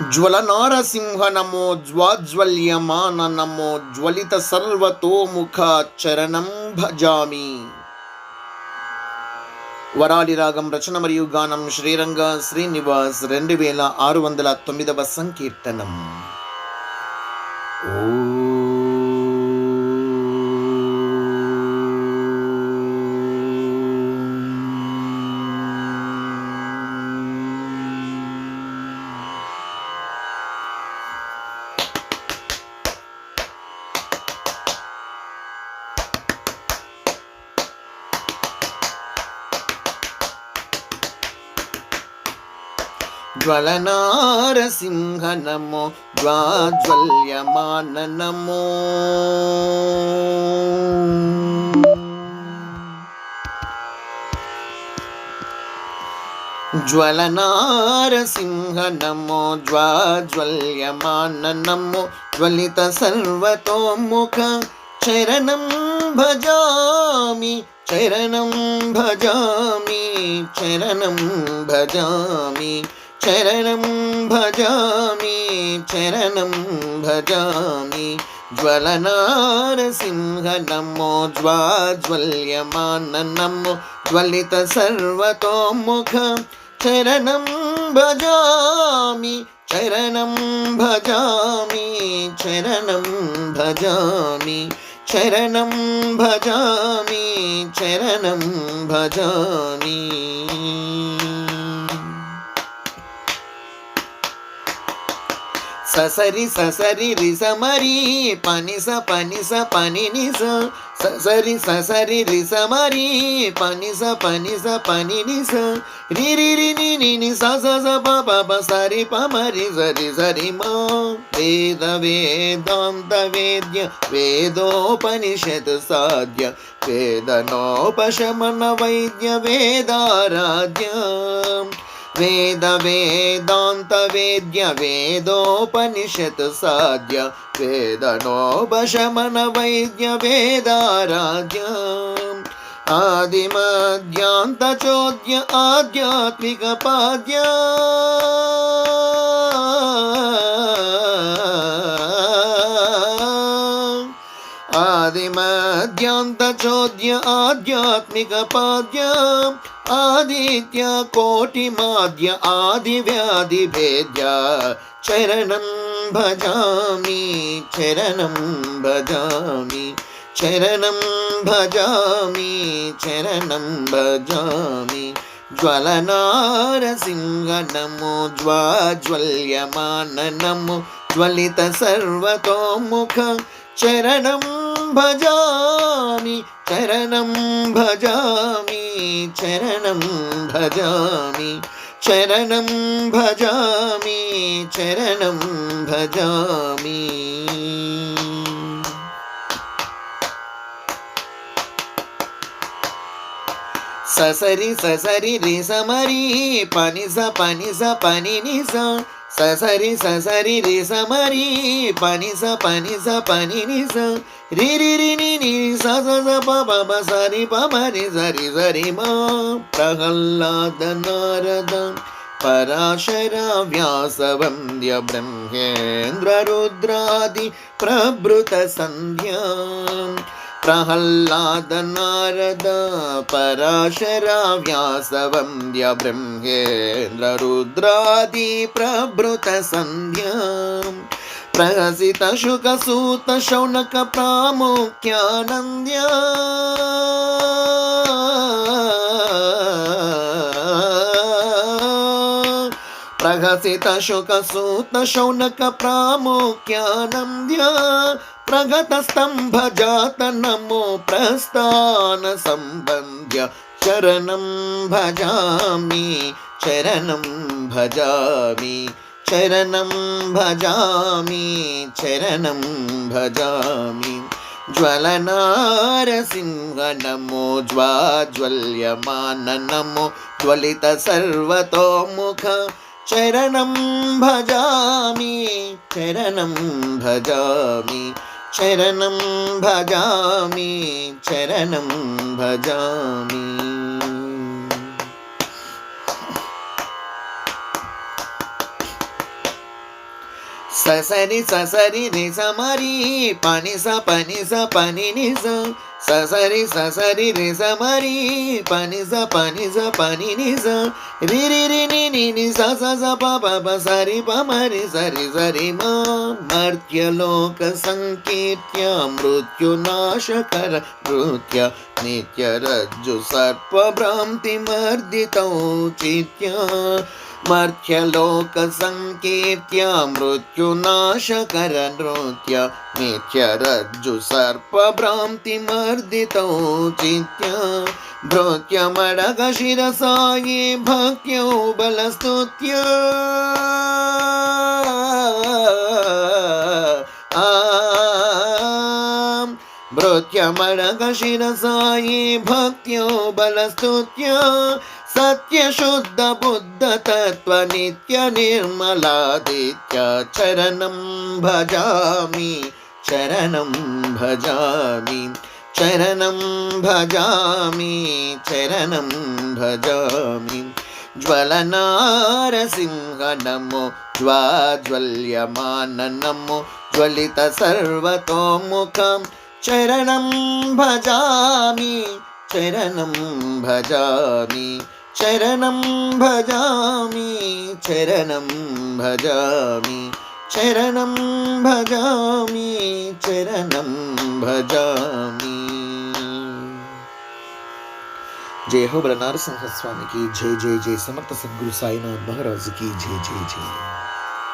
జ్వలనారసింహ నమో జ్వాజ్వల్యమాన నమో జ్వలిత సర్వతోముఖ చరణం భజామి. వరాలి రాగం రచన మరియు గానం శ్రీరంగ శ్రీనివాస్ 2609వ సంకీర్తనం. జ్వలనారసింహ నమో జ్వాజ్వల్యమాన నమో జ్వలనారసింహ నమో జ్వాజ్వల్యమాన నమో జ్వలిత సర్వతోముఖ చరణం భజామి చరణం భజామి చరణం భజామి చరణం భజామి చరణం భజామి. జ్వలనారసింహ నమో జ్వాజ్వల్యమాన నమో జ్వలిత సర్వతోముఖ చరణం భజామి చరణం భజామి చరణం భజామి చరణం భజామి చరణం భజామి. ససరి ససరి రిసమరి పనిస పనిస పనినిస ససరి ససరి రిసమరి పనిస పనిస పనినిస రి ని స స స ప ప ప సరి ప మరి సరి సరి మా. వేద వేదాంత వేద్య వేదోపనిషత్ సాధ్య వేదనోపశమన వైద్య వేదారాధ్య. వేద వేదాంత వేద్య వేదోపనిషత్ సాధ్య వేదనోపశమన వైద్య వేదారాధ్య. ఆదిమధ్యాంత చోద్య ఆధ్యాత్మిక పాద్య ఆదిమధ్యాంత చోద్య ఆధ్యాత్మిక పాద్య ఆదిత్య కోటి మాద్య ఆది వ్యాధి భేద్య చరణం భజామి చరణం భజామి చరణం భజామి చరణం భజామి. జ్వలనారసింహ నమో జ్వాజ్వల్యమాన నమో జ్వలిత సర్వతోముఖ చరణం భజామి చరణం భజామి చరణం భజామి చరణం భజామి చరణం భజామి. ససరి ససరి రిసమరి పనిస పనిస పనినిస ససరి ససరి రిసమరి పనిస పనిస పనినిస రి ని స స స ప ప ప సరి ప మరి సరి సరి మా. ప్రహ్లాద నారద పరాశర వ్యాస వంద్య బ్రహ్మేంద్ర రుద్రాది ప్రభృత సంధ్యా. ప్రహ్లాద నారద పరాశర వ్యాస వంద్య బ్రహ్మేంద్ర రుద్రాది ప్రభృత సంధ్యా. ప్రహసిత శుక సూత శౌనక ప్రాముఖ్యానంద్య ప్రహసిత శుక సూత శౌనక ప్రాముఖ్యానంద్య. ప్రగత స్తంభ జాత నమో ప్రస్థాన సంబంధ్య చరణం భజామి చరణం భజామి చరణం భజామి చరణం భజామి. జ్వలనారసింహ నమో జ్వాజ్వల్యమాన నమో జ్వలిత సర్వతోముఖ చరణం భజామి చరణం భజామి చరణం భజామి చరణం భజామి. ససరి ససరి రి సమరి పని స పని స పని ని స ససరి ససరి రి సమరి పని స పని స పని ని స రి రి రి ని ని ని స స స ప ప ప సరి ప మరి సరి సరి మా మర్త్యలోక సంకీర్త్య మృత్యునాశకర నృత్య నిత్యరజ్జు సర్ప భ్రాంతి మర్దితౌ చిత్య మర్త్యలోక సంకీర్త్య మృత్యునాశకర నృత్య నిత్యరజ్జు సర్ప భ్రాంతి మర్దితౌ చిత్య భృత్యమడగ శిరసాయి భక్త్యౌ బలస్తుత్య భృత్యమడగ శిరసాయి భక్త్యౌ బలస్తుత్య సత్యశుద్ధ బుద్ధ తత్వ నిత్య నిర్మలాదిత్య చరణం భజామి చరణం భజామి చరణం భజామి చరణం భజామి జ్వలనారసింహ నమో జ్వాజ్వల్యమాన నమో జ్వలిత సర్వతోముఖం చరణం భజామి చరణం భజామి చరణం భజామి చరణం భజామి చరణం భజామి చరణం భజామి. జయ హో బల నరసింహ స్వామికి జై జై జై. సమర్థ సద్గురు సాయినాథ్ మహారాజుకి జై జై జై.